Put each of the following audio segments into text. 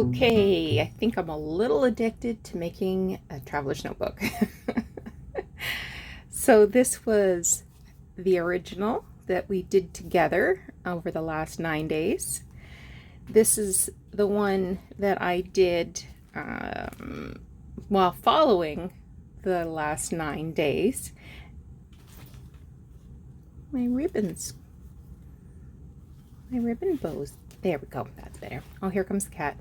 Okay, I think I'm a little addicted to making a traveler's notebook. So this was the original that we did together over the last 9 days. This is the one that I did while following the last 9 days. My ribbon bows. There we go. That's better. Oh, here comes the cat.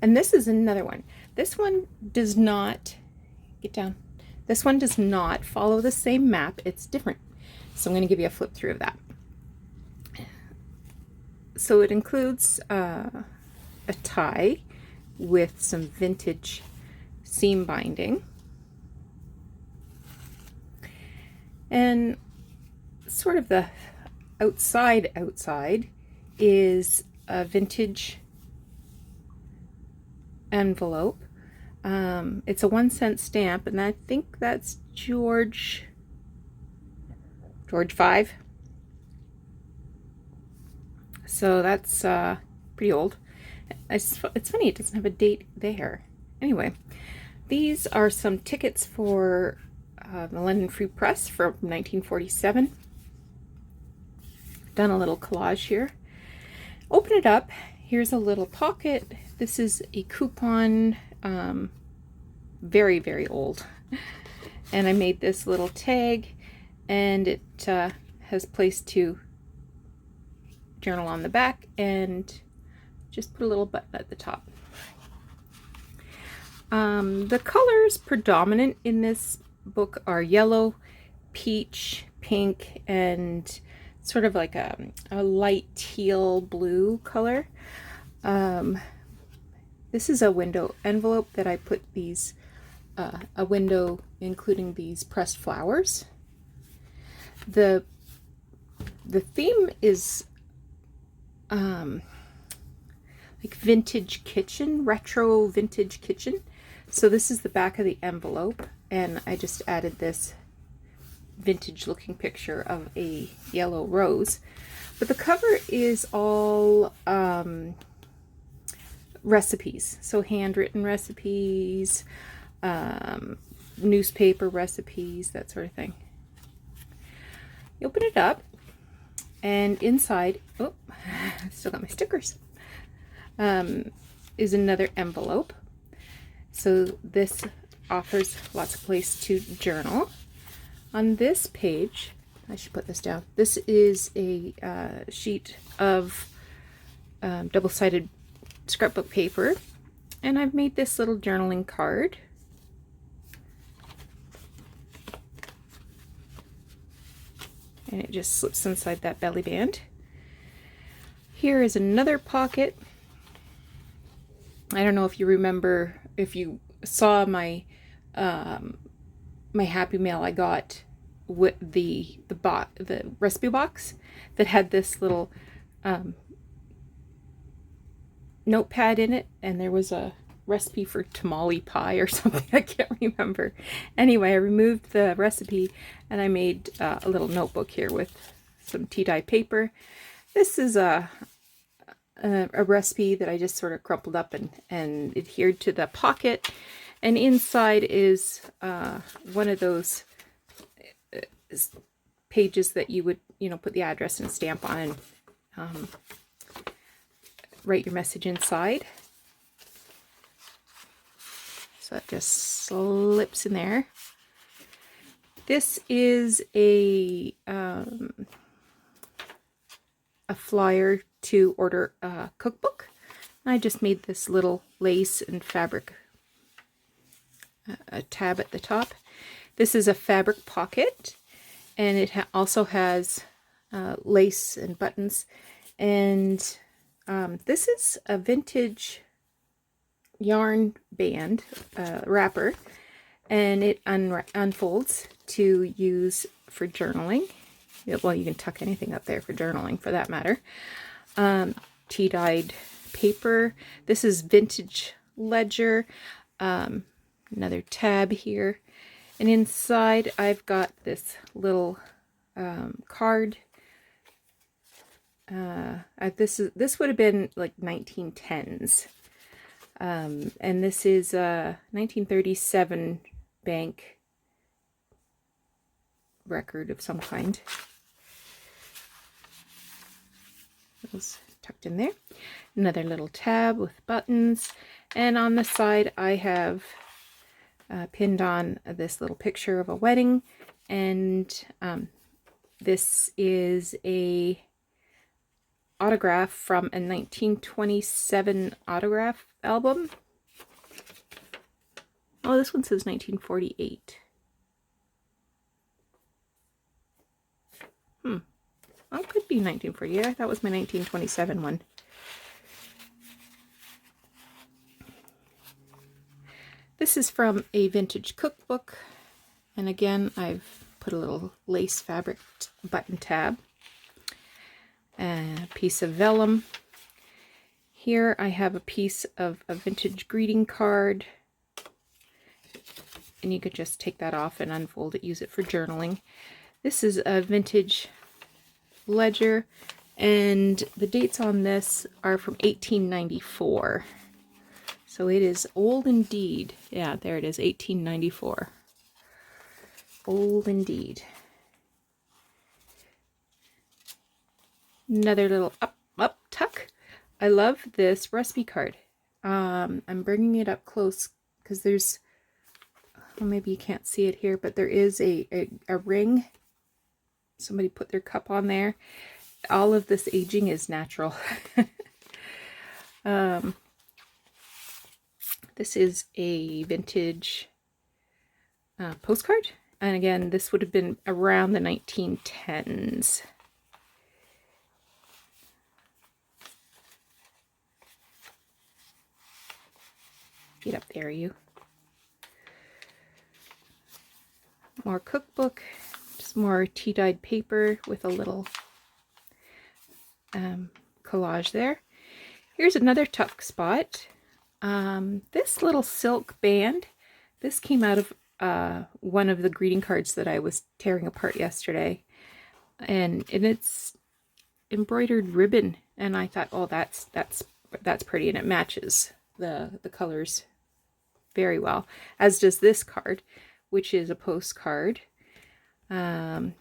And this is another one. This one does not, get down. This one does not follow the same map. It's different. So I'm going to give you a flip through of that. So it includes a tie with some vintage seam binding. And sort of the outside is a vintage envelope. It's a 1-cent stamp, and I think that's George V. So that's pretty old. It's funny, it doesn't have a date there. Anyway, these are some tickets for the London Free Press from 1947. Done a little collage here. Open it up. Here's a little pocket. This is a coupon, very, very old. And I made this little tag, and it has place to journal on the back, and just put a little button at the top. The colors predominant in this book are yellow, peach, pink, and sort of like a light teal blue color. This is a window envelope that I put these, a window including these pressed flowers. The theme is like vintage kitchen, retro vintage kitchen. So this is the back of the envelope, and I just added this vintage looking picture of a yellow rose. But the cover is all recipes, so handwritten recipes, newspaper recipes, that sort of thing. You open it up, and inside, oh, I've still got my stickers, is another envelope. So this offers lots of place to journal. On this page, I should put this down. This is a sheet of double-sided scrapbook paper, and I've made this little journaling card. And it just slips inside that belly band. Here is another pocket. I don't know if you remember, if you saw my my Happy Mail I got with the recipe box that had this little notepad in it, and there was a recipe for tamale pie or something. I can't remember. Anyway, I removed the recipe and I made a little notebook here with some tea-dye paper. This is a recipe that I just sort of crumpled up and adhered to the pocket. And inside is one of those pages that you would, put the address and stamp on and write your message inside. So that just slips in there. This is a flyer to order a cookbook. I just made this little lace and fabric a tab at the top. This is a fabric pocket, and it also has lace and buttons. And this is a vintage yarn band wrapper, and it unfolds to use for journaling. Well, you can tuck anything up there for journaling, for that matter. Tea-dyed paper. This is vintage ledger. Another tab here, and inside I've got this little card. This would have been like 1910s. And this is a 1937 bank record of some kind. It was tucked in there. Another little tab with buttons. And on the side I have pinned on this little picture of a wedding. And this is a autograph from a 1927 autograph album. Oh, this one says 1948. Well, it could be 1948. I thought it was my 1927 one. This is from a vintage cookbook. And again, I've put a little lace fabric button tab. A piece of vellum. Here I have a piece of a vintage greeting card. And you could just take that off and unfold it, use it for journaling. This is a vintage ledger, and the dates on this are from 1894. So it is old indeed. Yeah, there it is, 1894. Old indeed. Another little up tuck. I love this recipe card. I'm bringing it up close because there's, well, maybe you can't see it here, but there is a ring. Somebody put their cup on there. All of this aging is natural. This is a vintage postcard. And again, this would have been around the 1910s. Get up there, you. More cookbook, just more tea-dyed paper with a little collage there. Here's another tuck spot. This little silk band, this came out of one of the greeting cards that I was tearing apart yesterday. And it's embroidered ribbon, and I thought, oh, that's pretty, and it matches the colors very well, as does this card, which is a postcard. Here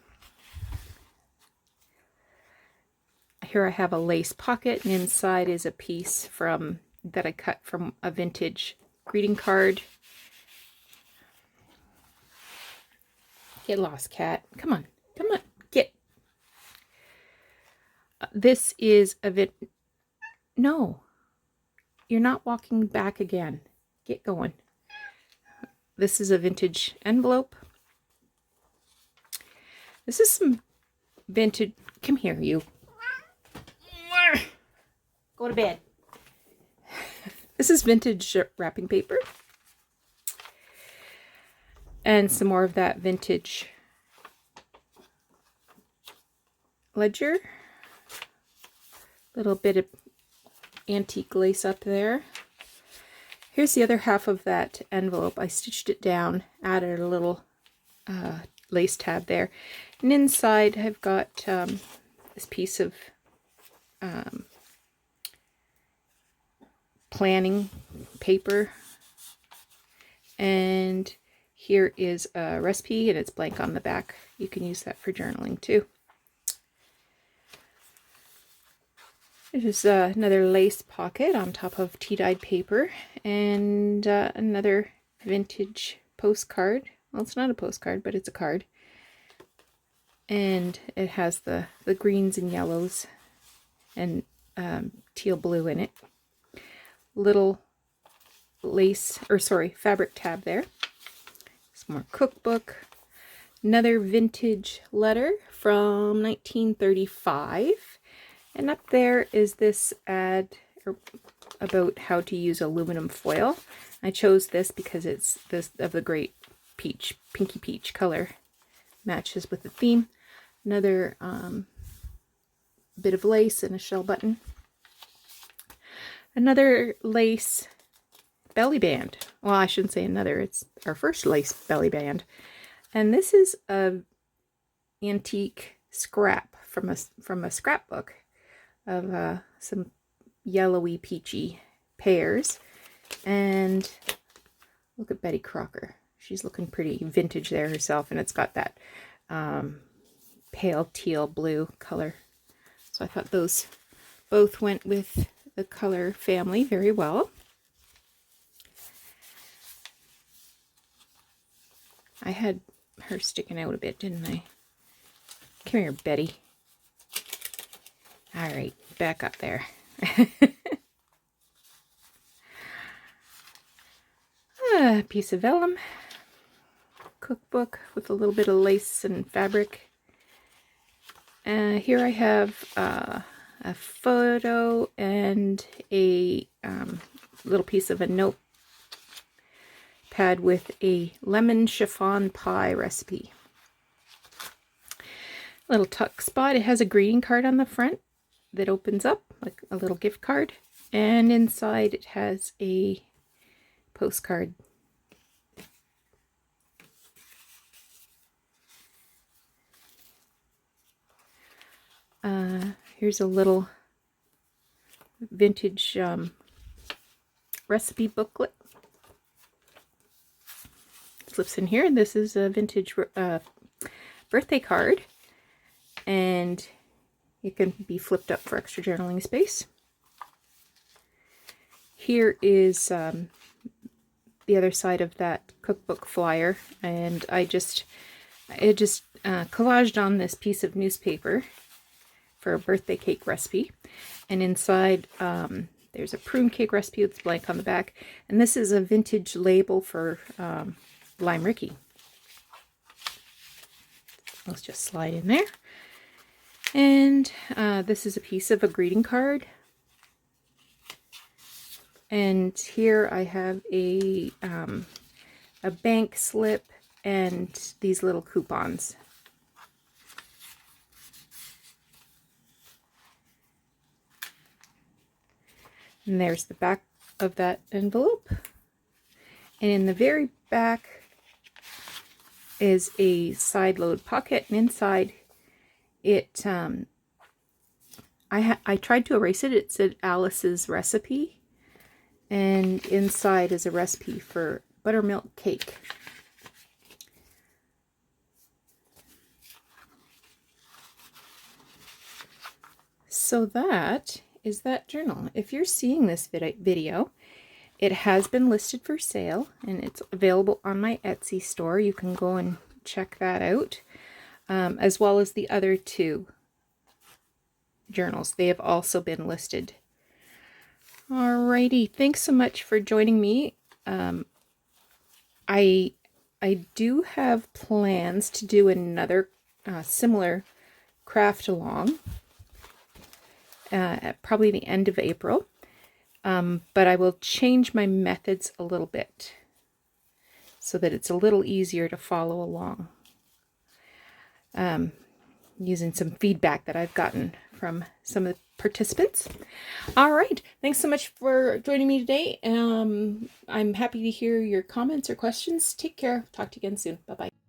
I have a lace pocket, and inside is a piece that I cut from a vintage greeting card. Get lost, cat. Come on, get. This is a No, you're not walking back again. Get going. This is a vintage envelope. This is some vintage. Come here, you. Go to bed. This is vintage wrapping paper. And some more of that vintage ledger. Little bit of antique lace up there. Here's the other half of that envelope. I stitched it down, added a little lace tab there. And inside I've got this piece of planning paper. And here is a recipe, and it's blank on the back. You can use that for journaling too. There's another lace pocket on top of tea-dyed paper, and another vintage postcard. Well, it's not a postcard, but it's a card. And it has the greens and yellows and teal blue in it. Little fabric tab there. Some more cookbook. Another vintage letter from 1935. And up there is this ad about how to use aluminum foil. I chose this because it's this of the great pinky peach color. Matches with the theme. Another bit of lace and a shell button. Another lace belly band. Well, I shouldn't say another. It's our first lace belly band. And this is a antique scrap from a scrapbook of some yellowy peachy pears. And look at Betty Crocker. She's looking pretty vintage there herself, and it's got that pale teal blue color. So I thought those both went with the color family very well. I had her sticking out a bit, didn't I? Come here, Betty. All right, back up there. A piece of vellum, cookbook with a little bit of lace and fabric. Here I have a photo and a little piece of a notepad with a lemon chiffon pie recipe. Little tuck spot. It has a greeting card on the front that opens up like a little gift card, and inside it has a postcard. Here's a little vintage recipe booklet. Slips in here. This is a vintage birthday card, and it can be flipped up for extra journaling space. Here is the other side of that cookbook flyer, and I just collaged on this piece of newspaper for a birthday cake recipe, and inside there's a prune cake recipe that's blank on the back, and this is a vintage label for Lime Ricky. Let's just slide in there, and this is a piece of a greeting card. And here I have a bank slip and these little coupons. And there's the back of that envelope. And in the very back is a side load pocket, and inside it, I tried to erase it. It said Alice's recipe. And inside is a recipe for buttermilk cake. So that is that journal. If you're seeing this video, it has been listed for sale, and it's available on my Etsy store. You can go and check that out, as well as the other two journals. They have also been listed. Alrighty, thanks so much for joining me. I do have plans to do another similar craft along at probably the end of April, but I will change my methods a little bit so that it's a little easier to follow along, using some feedback that I've gotten from some of the participants. All right, thanks so much for joining me today. I'm happy to hear your comments or questions. Take care. Talk to you again soon. Bye-bye.